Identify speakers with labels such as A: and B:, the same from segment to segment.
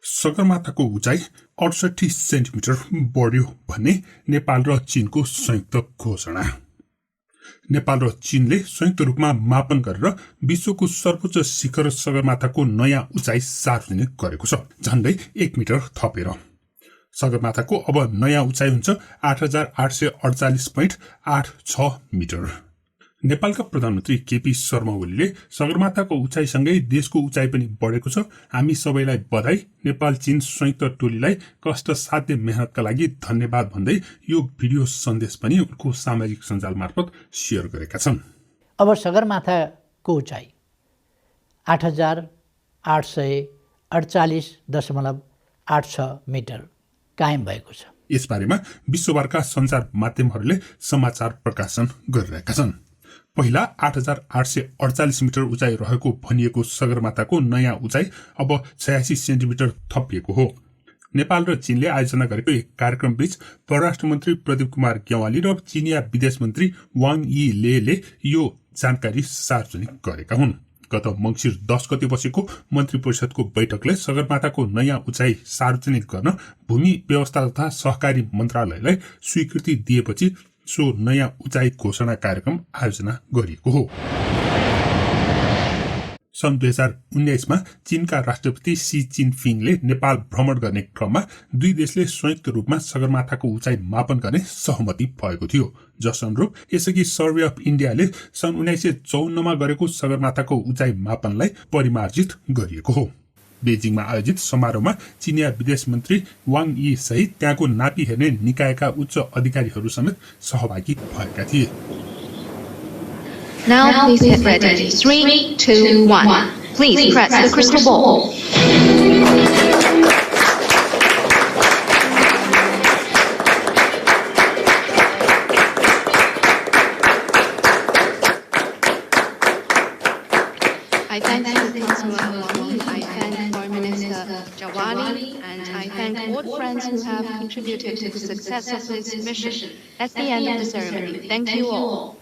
A: सगरमाथाको उचाइ 68 सेन्टिमिटर बढ्यो भन्ने नेपाल र चीनको संयुक्त घोषणा। नेपाल र चीनले संयुक्त रूपमा मापन गरेर विश्वको सर्वोच्च शिखर सगरमाथाको नयाँ उचाइ सार्वजनिक गरेको छ, झण्डै 1 मिटर थपेर। सगरमाथाको अब नयाँ उचाइ हुन्छ 8848.86 मिटर। नेपालका प्रधानमन्त्री केपी शर्मा ओलीले सगरमाथाको उचाइसँगै देशको उचाइ पनि बढेको छ, हामी सबैलाई बधाई, नेपाल चीन संयुक्त टोलीलाई कष्टसाध्य मेहनतका लागि धन्यवाद भन्दै यो भिडियो सन्देश पनि उनको सामाजिक सञ्जाल मार्फत सेयर गरेका छन्।
B: अब सगरमाथाको उचाइ 8848.86 मिटर कायम भएको छ।
A: यसबारेमा विश्वभरका सञ्चार माध्यमहरूले समाचार प्रकाशन गरिरहेका छन्। पहिला 8848 मिटर उचाइ रहेको भनिएको सगरमाथाको नयाँ उचाइ अब 86 सेन्टिमिटर थपिएको हो। नेपाल र चीनले आयोजना गरेको एक कार्यक्रमबीच परराष्ट्र मन्त्री प्रदीप कुमार ग्यावाली र चीनिया विदेश मन्त्री वाङ यी लेले यो जानकारी सार्वजनिक गरेका हुन्। गत मङ्सिर 10 गते बसेको मन्त्री परिषदको बैठकले सगरमाथाको नयाँ उचाइ सार्वजनिक गर्न भूमि व्यवस्था तथा सहकारी मन्त्रालयलाई स्वीकृति दिएपछि सो नयाँ उचाइ घोषणा कार्यक्रम आयोजना गरिएको हो। सन् 2019मा चीनका राष्ट्रपति सी जिनपिङले नेपाल भ्रमण गर्ने क्रममा दुई देशले संयुक्त रूपमा सगरमाथाको उचाइ मापन गर्ने सहमति भएको थियो, जस अनुरूप यसअघि सर्वे अफ इन्डियाले सन् 1954मा गरेको सगरमाथाको उचाइ मापनलाई परिमार्जित गरिएको हो। बेजिङमा आयोजित समारोहमा चीनिया विदेश मन्त्री वाङ यी सहित त्यहाँको नापी हेर्ने निकायका उच्च अधिकारीहरू समेत सहभागी भएका थिए।
C: Now please get ready. 3, 2, 1. Please press the crystal ball. I thank Councillor Wang, I thank Foreign Minister Jawali, and I thank all friends who have contributed to the success of this mission. That's the end of the ceremony. Thank you all.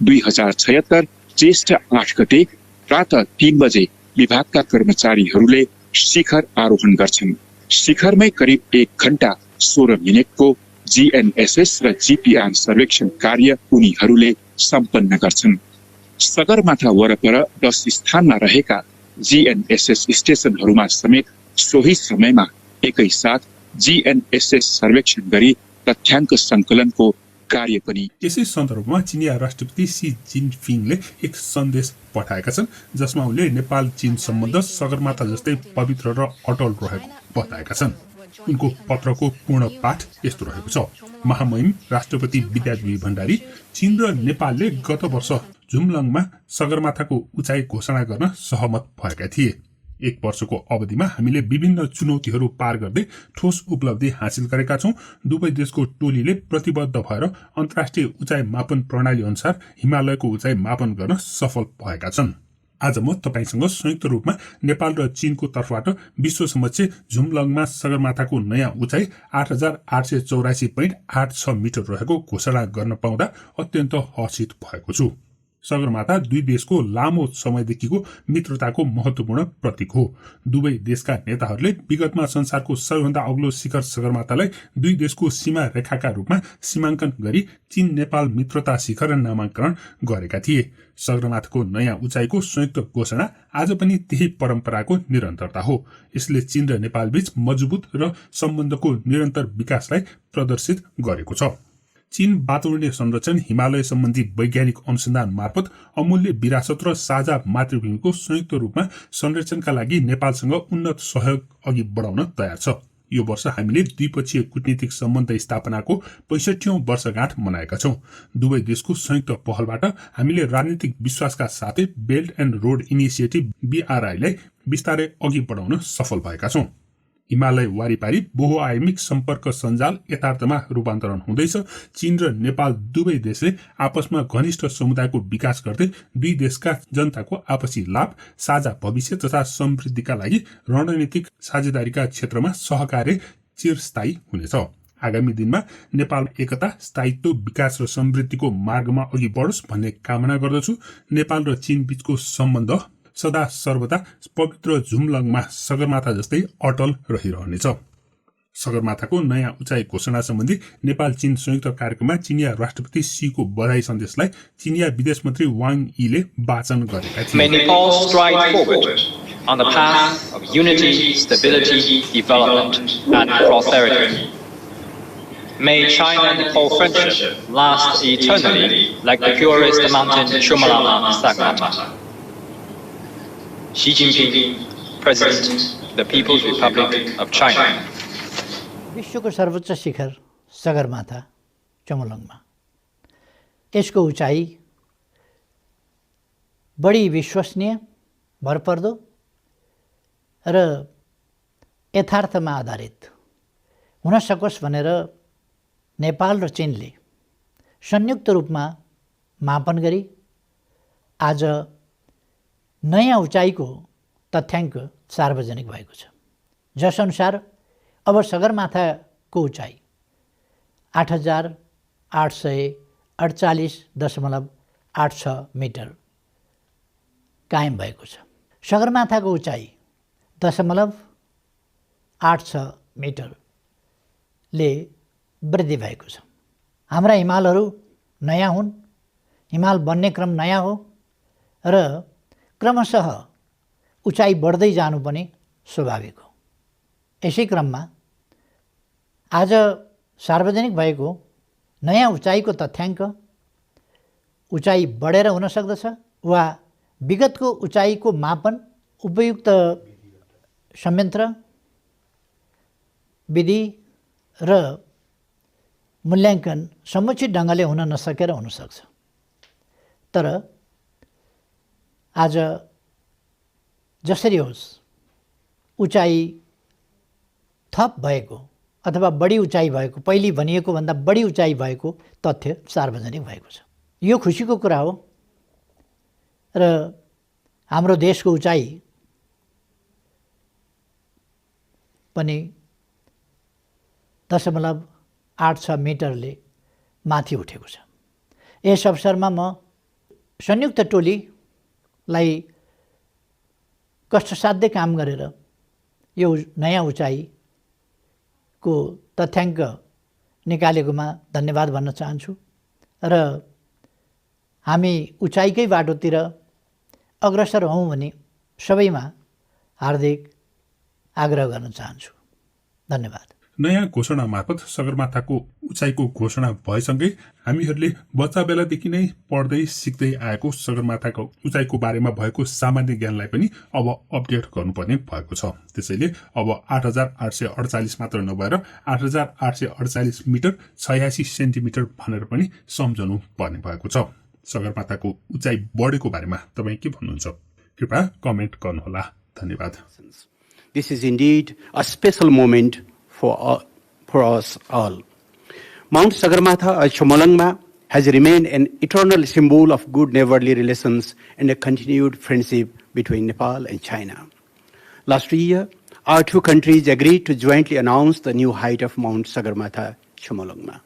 D: 2076 ज्येष्ठ 8 गते प्रातः 3 बजे विभागका कर्मचारीहरूले शिखर आरोहण गर्छन्। शिखरमै करिब 1 घण्टा 16 मिनेटको जीएनएसएस र जीपीआर सर्वेक्षण कार्य उनीहरूले सम्पन्न गर्छन्। सगरमाथा वरपर 10 स्थानमा रहेका जीएनएसएस स्टेशनहरूमा समेत सोही समयमा एकैसाथ जीएनएसएस सर्वेक्षण गरी तथ्याङ्क संकलनको कार्य पनि।
A: यसै सन्दर्भमा चीनिया राष्ट्रपति सी जिनपिङले एक सन्देश पठाएका छन्, जसमा उनले नेपाल चीन सम्बन्ध सगरमाथा जस्तै पवित्र र अटल रहेको बताएका छन्। उनको पत्रको पूर्ण पाठ यस्तो रहेको छ। महामहिम राष्ट्रपति विद्यादेवी भण्डारी, चीन र नेपालले गत वर्ष जुम्लङमा सगरमाथाको उचाइ घोषणा गर्न सहमत भएका थिए। 1 वर्षको अवधिमा हामीले विभिन्न चुनौतीहरू पार गर्दै ठोस उपलब्धि हासिल गरेका छौं। दुवै देशको टोलीले प्रतिबद्ध भएर अन्तर्राष्ट्रिय उचाइ मापन प्रणाली अनुसार हिमालयको उचाइ मापन गर्न सफल भएका छन्। आज म तपाईसँग संयुक्त रूपमा नेपाल र चीनको तर्फबाट विश्व समक्ष जुम्लङमा सगरमाथाको नयाँ उचाइ 8884.86 मिटर रहेको घोषणा गर्न पाउँदा अत्यन्त हर्षित भएको छु। सगरमाथा दुई देशको लामो समयदेखिको मित्रताको महत्वपूर्ण प्रतीक हो। दुवै देशका नेताहरूले विगतमा संसारको सबैभन्दा अग्लो शिखर सगरमाथालाई दुई देशको सीमा रेखाका रूपमा सीमाङ्कन गरी चीन नेपाल मित्रता शिखर नामाङ्करण गरेका थिए। सगरमाथाको नयाँ उचाइको संयुक्त घोषणा आज पनि त्यही परम्पराको निरन्तरता हो। यसले चीन र नेपाल बीच मजबुत र सम्बन्धको निरन्तर विकासलाई प्रदर्शित गरेको छ। चीन वातावरणीय संरक्षण हिमालय सम्बन्धी वैज्ञानिक अनुसन्धान मार्फत अमूल्य विरासत र साझा मातृभूमिको संयुक्त रूपमा संरक्षणका लागि नेपालसँग उन्नत सहयोग अघि बढाउन तयार छ। यो वर्ष हामीले द्विपक्षीय कूटनीतिक सम्बन्ध स्थापनाको 65औं वर्षगाँठ मनाएका छौं। दुवै देशको संयुक्त पहलबाट हामीले राजनीतिक विश्वासका साथै बेल्ट एन्ड रोड इनिसिएटिभ BRI-लाई बिस्तारै अघि बढाउन सफल भएका छौं। हिमालय वारिपारी बहुआयामिक सम्पर्क सञ्जाल यथार्थमा रूपान्तरण हुँदैछ। चीन र नेपाल दुवै देशले आपसमा घनिष्ठ समुदायको विकास गर्दै दुई देशका जनताको आपसी लाभ, साझा भविष्य तथा समृद्धिका लागि रणनीतिक साझेदारीका क्षेत्रमा सहकार्य चिरस्थायी हुनेछ। आगामी दिनमा नेपाल एकता, स्थायित्व, विकास र समृद्धिको मार्गमा अघि बढोस् भन्ने कामना गर्दछु। नेपाल र चीन बीचको सम्बन्ध सदा सर्वदा पवित्र झुमलङमा सगरमाथा जस्तै अटल रहिरहनेछ। सगरमाथाको नयाँ उचाइ घोषणा सम्बन्धी नेपाल चीन संयुक्त कार्यक्रममा चिनिया राष्ट्रपति सीको बधाई सन्देशलाई चिनिया विदेश मन्त्री वाङ यीले वाचन गरेका थिए।
E: May Nepal stride forward on the path of unity, stability, development, and prosperity. May China-Nepal friendship last eternally like the purest mountain Chomolungma Sagarmatha. Xi Jinping, President of the People's Republic of China.
B: विश्वको सर्वोच्च शिखर सगरमाथा चमोलङमा, यसको उचाइ बढी विश्वसनीय, भरपर्दो र यथार्थमा आधारित हुन सकोस् भनेर नेपाल र चीनले संयुक्त रूपमा मापन गरी आज नयाँ उचाइको तथ्याङ्क सार्वजनिक भएको छ, जसअनुसार अब सगरमाथाको उचाइ 8,848.86 मिटर कायम भएको छ। सगरमाथाको उचाइ 0.86 मिटरले वृद्धि भएको छ। हाम्रा हिमालहरू नयाँ हुन्, हिमाल बन्ने क्रम नयाँ हो र क्रमशः उचाइ बढ्दै जानु पनि स्वाभाविक हो। यसै क्रममा आज सार्वजनिक भएको नयाँ उचाइको तथ्याङ्क उचाइ बढेर हुन सक्दछ वा विगतको उचाइको मापन उपयुक्त संयन्त्र, विधि र मूल्याङ्कन समुचित ढङ्गले हुन नसकेर हुनसक्छ। तर आज जसरी होस् उचाइ थप भएको अथवा बढी उचाइ भएको, पहिले भनिएको भन्दा बढी उचाइ भएको तथ्य सार्वजनिक भएको छ। यो खुसीको कुरा हो र हाम्रो देशको उचाइ पनि 0.86 मिटरले माथि उठेको छ। यस अवसरमा म संयुक्त टोलीलाई कष्टसाध्य काम गरेर यो नयाँ उचाइको तथ्याङ्क निकालेकोमा धन्यवाद भन्न चाहन्छु र हामी उचाइकै बाटोतिर अग्रसर हौँ भनी सबैमा हार्दिक आग्रह गर्न चाहन्छु। धन्यवाद।
A: नयाँ घोषणा मार्फत सगरमाथाको उचाइको घोषणा भएसँगै हामीहरूले बच्चा बेलादेखि नै पढ्दै सिक्दै आएको सगरमाथाको उचाइको बारेमा भएको सामान्य ज्ञानलाई पनि अब अपडेट गर्नुपर्ने भएको छ। त्यसैले अब 8,848 मात्र नभएर 8,848 मिटर 86 सेन्टिमिटर भनेर पनि सम्झनु पर्ने भएको छ। सगरमाथाको उचाइ बढेको बारेमा तपाईँ के भन्नुहुन्छ? कृपया कमेन्ट गर्नुहोला। धन्यवाद।
F: This is indeed a special moment for us all. Mount Sagarmatha or Chomolungma has remained an eternal symbol of good neighborly relations and a continued friendship between Nepal and China. Last year, our two countries agreed to jointly announce the new height of Mount Sagarmatha Chomolungma.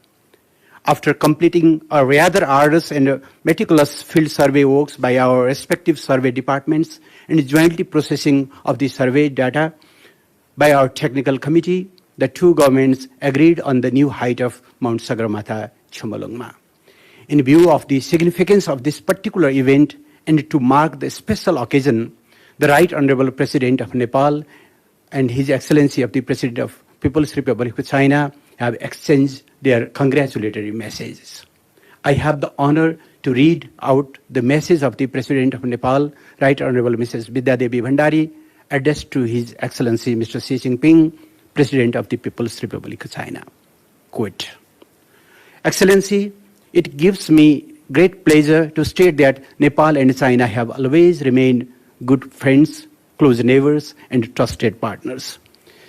F: After completing a rather arduous and meticulous field survey works by our respective survey departments and jointly processing of the survey data by our technical committee, the two governments agreed on the new height of Mount Sagarmatha Chomolungma. In view of the significance of this particular event and to mark the special occasion, the Right Honorable President of Nepal and His Excellency of the President of People's Republic of China have exchanged their congratulatory messages. I have the honor to read out the message of the President of Nepal, Right Honorable Mrs. Vidya Devi Bhandari, addressed to His Excellency Mr. Xi Jinping, President of the People's Republic of China. Quote, Excellency, it gives me great pleasure to state that Nepal and China have always remained good friends, close neighbors, and trusted partners.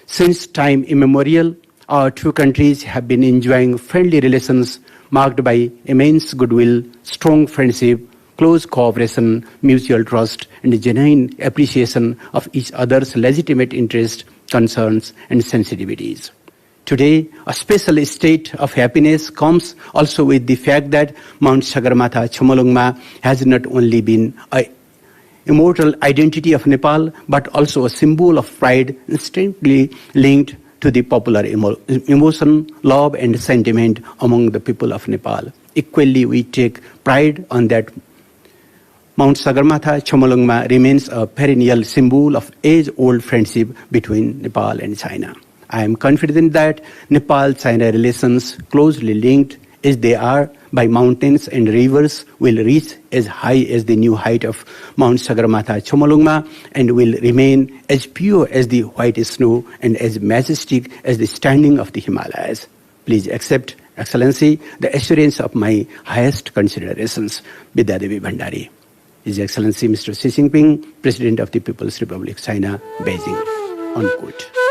F: Since time immemorial, our two countries have been enjoying friendly relations marked by immense goodwill, strong friendship, close cooperation, mutual trust, and genuine appreciation of each other's legitimate interests, concerns, and sensitivities. Today, a special state of happiness comes also with the fact that Mount Sagarmatha Chomolungma has not only been a immortal identity of Nepal, but also a symbol of pride instinctively linked to the popular emotion, love, and sentiment among the people of Nepal. Equally, we take pride on that Mount Sagarmatha Chomolungma remains a perennial symbol of age-old friendship between Nepal and China. I am confident that Nepal-China relations, closely linked as they are by mountains and rivers, will reach as high as the new height of Mount Sagarmatha Chomolungma and will remain as pure as the white snow and as majestic as the standing of the Himalayas. Please accept, Excellency, the assurance of my highest considerations, Vidyadevi Bhandari. His Excellency Mr. Xi Jinping, President of the People's Republic of China, Beijing. Unquote.